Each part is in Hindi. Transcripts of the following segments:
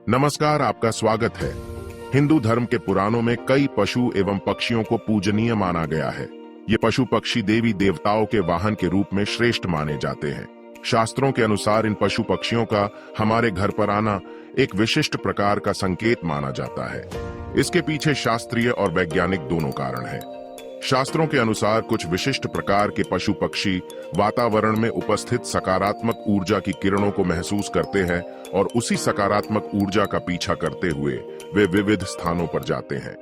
नमस्कार, आपका स्वागत है। हिंदू धर्म के पुराणों में कई पशु एवं पक्षियों को पूजनीय माना गया है। ये पशु पक्षी देवी देवताओं के वाहन के रूप में श्रेष्ठ माने जाते हैं। शास्त्रों के अनुसार इन पशु पक्षियों का हमारे घर पर आना एक विशिष्ट प्रकार का संकेत माना जाता है। इसके पीछे शास्त्रीय और वैज्ञानिक दोनों कारण हैं। शास्त्रों के अनुसार कुछ विशिष्ट प्रकार के पशु पक्षी वातावरण में उपस्थित सकारात्मक ऊर्जा की किरणों को महसूस करते हैं और उसी सकारात्मक ऊर्जा का पीछा करते हुए वे विविध स्थानों पर जाते हैं।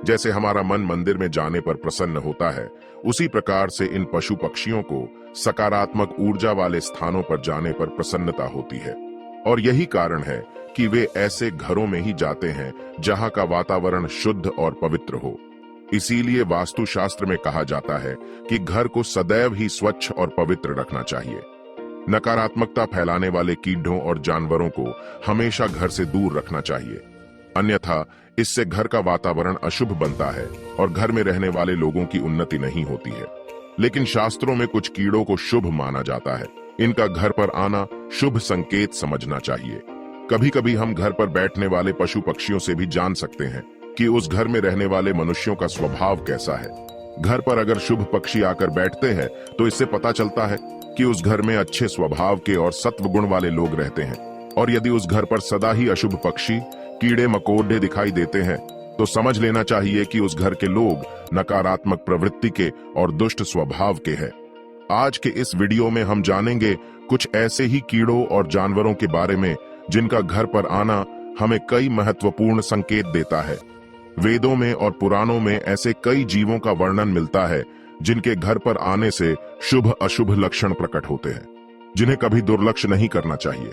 जैसे हमारा मन मंदिर में जाने पर प्रसन्न होता है, उसी प्रकार से इन पशु पक्षियों को सकारात्मक ऊर्जा वाले स्थानों पर जाने पर प्रसन्नता होती है। और यही कारण है कि वे ऐसे घरों में ही जाते हैं जहां का वातावरण शुद्ध और पवित्र हो। इसीलिए वास्तुशास्त्र में कहा जाता है कि घर को सदैव ही स्वच्छ और पवित्र रखना चाहिए। नकारात्मकता फैलाने वाले कीड़ों और जानवरों को हमेशा घर से दूर रखना चाहिए, अन्यथा इससे घर का वातावरण अशुभ बनता है और घर में रहने वाले लोगों की उन्नति नहीं होती है। लेकिन शास्त्रों में कुछ कीड़ों को शुभ माना जाता है। इनका घर पर आना शुभ संकेत समझना चाहिए। कभी कभी हम घर पर बैठने वाले पशु पक्षियों से भी जान सकते हैं कि उस घर में रहने वाले मनुष्यों का स्वभाव कैसा है। घर पर अगर शुभ पक्षी आकर बैठते हैं तो इससे पता चलता है कि उस घर में अच्छे स्वभाव के और सत्व गुण वाले लोग रहते हैं। और यदि उस घर पर सदा ही अशुभ पक्षी कीड़े मकोड़े दिखाई देते हैं तो समझ लेना चाहिए कि उस घर के लोग नकारात्मक प्रवृत्ति के और दुष्ट स्वभाव के हैं। आज के इस वीडियो में हम जानेंगे कुछ ऐसे ही कीड़ों और जानवरों के बारे में जिनका घर पर आना हमें कई महत्वपूर्ण संकेत देता है। वेदों में और पुराणों में ऐसे कई जीवों का वर्णन मिलता है जिनके घर पर आने से शुभ अशुभ लक्षण प्रकट होते हैं, जिन्हें कभी दुर्लक्ष्य नहीं करना चाहिए।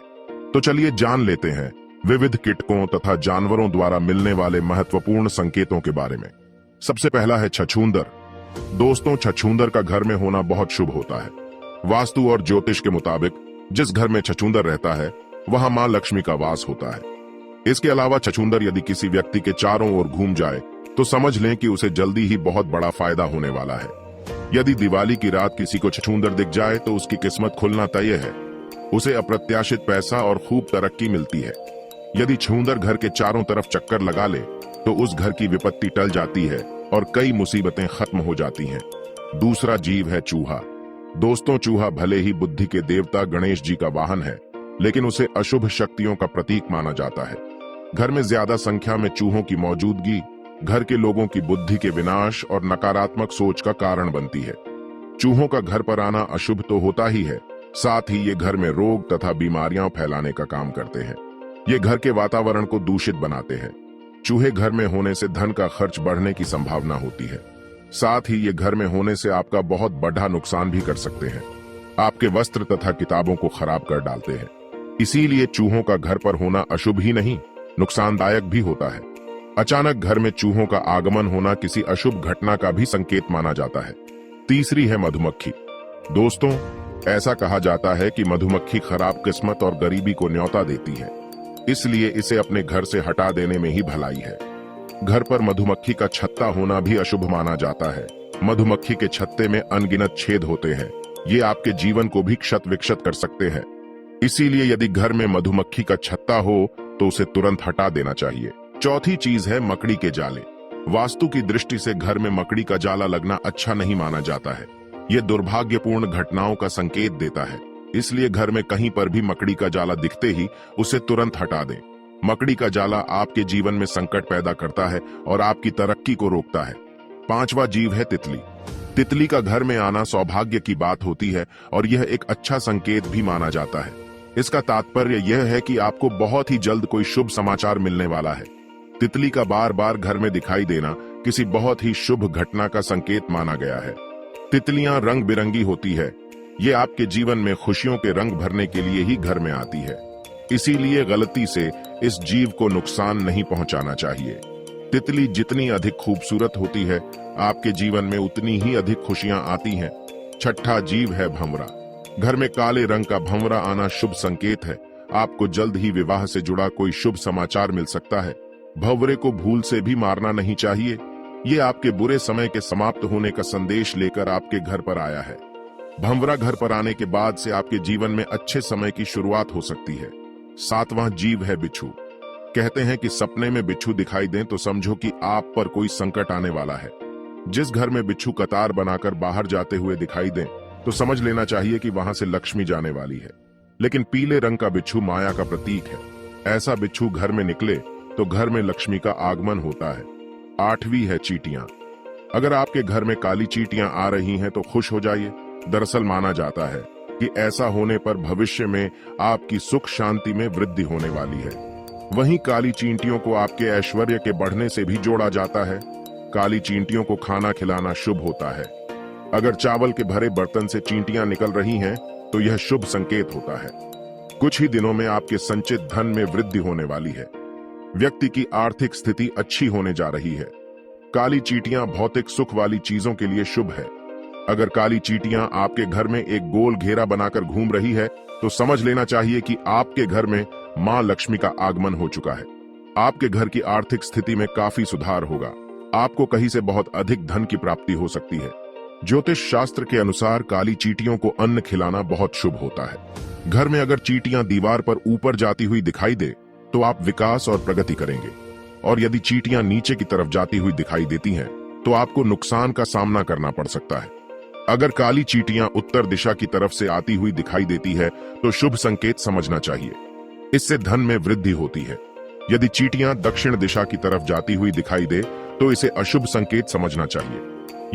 तो चलिए जान लेते हैं विविध कीटकों तथा जानवरों द्वारा मिलने वाले महत्वपूर्ण संकेतों के बारे में। सबसे पहला है छछूंदर। दोस्तों, छछूंदर का घर में होना बहुत शुभ होता है। वास्तु और ज्योतिष के मुताबिक जिस घर में छछूंदर रहता है वहां मां लक्ष्मी का वास होता है। इसके अलावा छछूंदर यदि किसी व्यक्ति के चारों ओर घूम जाए तो समझ लें कि उसे जल्दी ही बहुत बड़ा फायदा होने वाला है। यदि दिवाली की रात किसी को छछूंदर दिख जाए तो उसकी किस्मत खुलना तय है। उसे अप्रत्याशित पैसा और खूब तरक्की मिलती है। यदि छछूंदर घर के चारों तरफ चक्कर लगा ले तो उस घर की विपत्ति टल जाती है और कई मुसीबतें खत्म हो जाती हैं। दूसरा जीव है चूहा। दोस्तों, चूहा भले ही बुद्धि के देवता गणेश जी का वाहन है, लेकिन उसे अशुभ शक्तियों का प्रतीक माना जाता है। घर में ज्यादा संख्या में चूहों की मौजूदगी घर के लोगों की बुद्धि के विनाश और नकारात्मक सोच का कारण बनती है। चूहों का घर पर आना अशुभ तो होता ही है, साथ ही ये घर में रोग तथा बीमारियां फैलाने का काम करते हैं। ये घर के वातावरण को दूषित बनाते हैं। चूहे घर में होने से धन का खर्च बढ़ने की संभावना होती है। साथ ही ये घर में होने से आपका बहुत बड़ा नुकसान भी कर सकते हैं। आपके वस्त्र तथा किताबों को खराब कर डालते हैं। इसीलिए चूहों का घर पर होना अशुभ ही नहीं, नुकसानदायक भी होता है। अचानक घर में चूहों का आगमन होना किसी अशुभ घटना का भी संकेत माना जाता है। तीसरी है मधुमक्खी। दोस्तों, ऐसा कहा जाता है कि मधुमक्खी खराब किस्मत और गरीबी को न्योता देती है, इसलिए इसे अपने घर से हटा देने में ही भलाई है। घर पर मधुमक्खी का छत्ता होना भी अशुभ माना जाता है। मधुमक्खी के छत्ते में अनगिनत छेद होते हैं। ये आपके जीवन को भी क्षत विक्षत कर सकते हैं। इसीलिए यदि घर में मधुमक्खी का छत्ता हो तो उसे तुरंत हटा देना चाहिए। चौथी चीज है मकड़ी के जाले। वास्तु की दृष्टि से घर में मकड़ी का जाला लगना अच्छा नहीं माना जाता है। यह दुर्भाग्यपूर्ण घटनाओं का संकेत देता है। इसलिए घर में कहीं पर भी मकड़ी का जाला दिखते ही उसे तुरंत हटा दें। मकड़ी का जाला आपके जीवन में संकट पैदा करता है और आपकी तरक्की को रोकता है। पांचवा जीव है तितली। तितली का घर में आना सौभाग्य की बात होती है और यह एक अच्छा संकेत भी माना जाता है। इसका तात्पर्य यह है कि आपको बहुत ही जल्द कोई शुभ समाचार मिलने वाला है। तितली का बार बार घर में दिखाई देना किसी बहुत ही शुभ घटना का संकेत माना गया है। तितलियां रंग बिरंगी होती है। ये आपके जीवन में खुशियों के रंग भरने के लिए ही घर में आती है। इसीलिए गलती से इस जीव को नुकसान नहीं पहुंचाना चाहिए। तितली जितनी अधिक खूबसूरत होती है, आपके जीवन में उतनी ही अधिक खुशियां आती हैं। छठा जीव है भंवरा। घर में काले रंग का भंवरा आना शुभ संकेत है। आपको जल्द ही विवाह से जुड़ा कोई शुभ समाचार मिल सकता है। भंवरे को भूल से भी मारना नहीं चाहिए। ये आपके बुरे समय के समाप्त होने का संदेश लेकर आपके घर पर आया है। भंवरा घर पर आने के बाद से आपके जीवन में अच्छे समय की शुरुआत हो सकती है। सातवां जीव है बिच्छू। कहते हैं कि सपने में बिच्छू दिखाई दें तो समझो कि आप पर कोई संकट आने वाला है। जिस घर में बिच्छू कतार बनाकर बाहर जाते हुए दिखाई दें तो समझ लेना चाहिए कि वहां से लक्ष्मी जाने वाली है। लेकिन पीले रंग का बिच्छू माया का प्रतीक है। ऐसा बिच्छू घर में निकले तो घर में लक्ष्मी का आगमन होता है। 8वीं है चींटियां। अगर आपके घर में काली चींटियां आ रही हैं तो खुश हो जाइए। दरअसल माना जाता है कि ऐसा होने पर भविष्य में आपकी सुख शांति में वृद्धि होने वाली है। वहीं काली चींटियों को आपके ऐश्वर्य के बढ़ने से भी जोड़ा जाता है। काली चींटियों को खाना खिलाना शुभ होता है। अगर चावल के भरे बर्तन से चींटियां निकल रही हैं तो यह शुभ संकेत होता है। कुछ ही दिनों में आपके संचित धन में वृद्धि होने वाली है। व्यक्ति की आर्थिक स्थिति अच्छी होने जा रही है। काली चींटियां भौतिक सुख वाली चीजों के लिए शुभ है। अगर काली चींटियां आपके घर में एक गोल घेरा बनाकर घूम रही है तो समझ लेना चाहिए कि आपके घर में मां लक्ष्मी का आगमन हो चुका है। आपके घर की आर्थिक स्थिति में काफी सुधार होगा। आपको कहीं से बहुत अधिक धन की प्राप्ति हो सकती है। ज्योतिष शास्त्र के अनुसार काली चींटियों को अन्न खिलाना बहुत शुभ होता है। घर में अगर चींटियां दीवार पर ऊपर जाती हुई दिखाई दे तो आप विकास और प्रगति करेंगे, और यदि चींटियां नीचे की तरफ जाती हुई दिखाई देती हैं तो आपको नुकसान का सामना करना पड़ सकता है। अगर काली चींटियां उत्तर दिशा की तरफ से आती हुई दिखाई देती है तो शुभ संकेत समझना चाहिए। इससे धन में वृद्धि होती है। यदि चींटियां दक्षिण दिशा की तरफ जाती हुई दिखाई दे तो इसे अशुभ संकेत समझना चाहिए।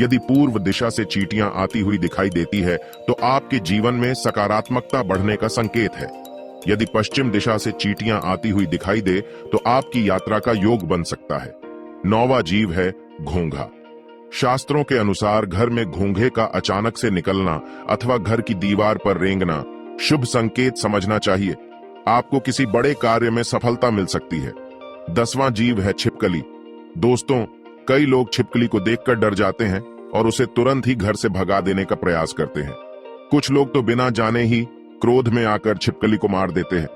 यदि पूर्व दिशा से चींटियां आती हुई दिखाई देती है तो आपके जीवन में सकारात्मकता बढ़ने का संकेत है। यदि पश्चिम दिशा से चींटियां आती हुई दिखाई दे तो आपकी यात्रा का योग बन सकता है। 9वां जीव है घोंघा। शास्त्रों के अनुसार घर में घोंघे का अचानक से निकलना अथवा घर की दीवार पर रेंगना शुभ संकेत समझना चाहिए। आपको किसी बड़े कार्य में सफलता मिल सकती है। 10वां जीव है छिपकली। दोस्तों, कई लोग छिपकली को देखकर डर जाते हैं और उसे तुरंत ही घर से भगा देने का प्रयास करते हैं। कुछ लोग तो बिना जाने ही क्रोध में आकर छिपकली को मार देते हैं।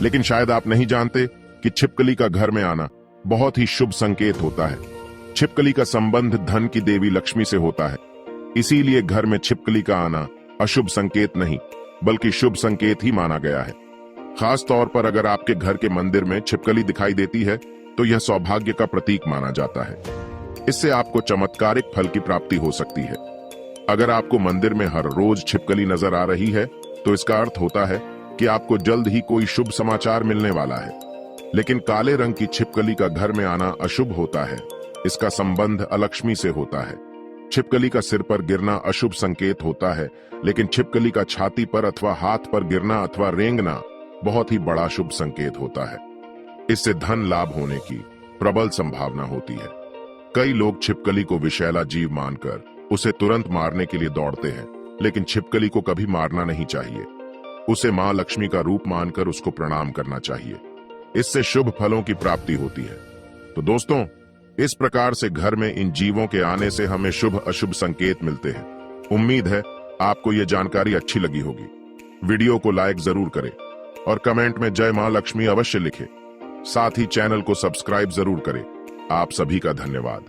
लेकिन शायद आप नहीं जानते कि छिपकली का घर में आना बहुत ही शुभ संकेत होता है। छिपकली का संबंध धन की देवी लक्ष्मी से होता है। इसीलिए घर में छिपकली का आना अशुभ संकेत नहीं बल्कि शुभ संकेत ही माना गया है। खास तौर पर अगर आपके घर के मंदिर में छिपकली दिखाई देती है तो यह सौभाग्य का प्रतीक माना जाता है। इससे आपको चमत्कारिक फल की प्राप्ति हो सकती है। अगर आपको मंदिर में हर रोज छिपकली नजर आ रही है तो इसका अर्थ होता है कि आपको जल्द ही कोई शुभ समाचार मिलने वाला है। लेकिन काले रंग की छिपकली का घर में आना अशुभ होता है। इसका संबंध अलक्ष्मी से होता है। छिपकली का सिर पर गिरना अशुभ संकेत होता है, लेकिन छिपकली का छाती पर अथवा हाथ पर गिरना अथवा रेंगना बहुत ही बड़ा शुभ संकेत होता है। इससे धन लाभ होने की प्रबल संभावना होती है। कई लोग छिपकली को विषैला जीव मानकर उसे तुरंत मारने के लिए दौड़ते हैं, लेकिन छिपकली को कभी मारना नहीं चाहिए। उसे मां लक्ष्मी का रूप मानकर उसको प्रणाम करना चाहिए। इससे शुभ फलों की प्राप्ति होती है। तो दोस्तों, इस प्रकार से घर में इन जीवों के आने से हमें शुभ अशुभ संकेत मिलते हैं। उम्मीद है आपको यह जानकारी अच्छी लगी होगी। वीडियो को लाइक जरूर करें और कमेंट में जय मां लक्ष्मी अवश्य लिखें। साथ ही चैनल को सब्सक्राइब जरूर करें। आप सभी का धन्यवाद।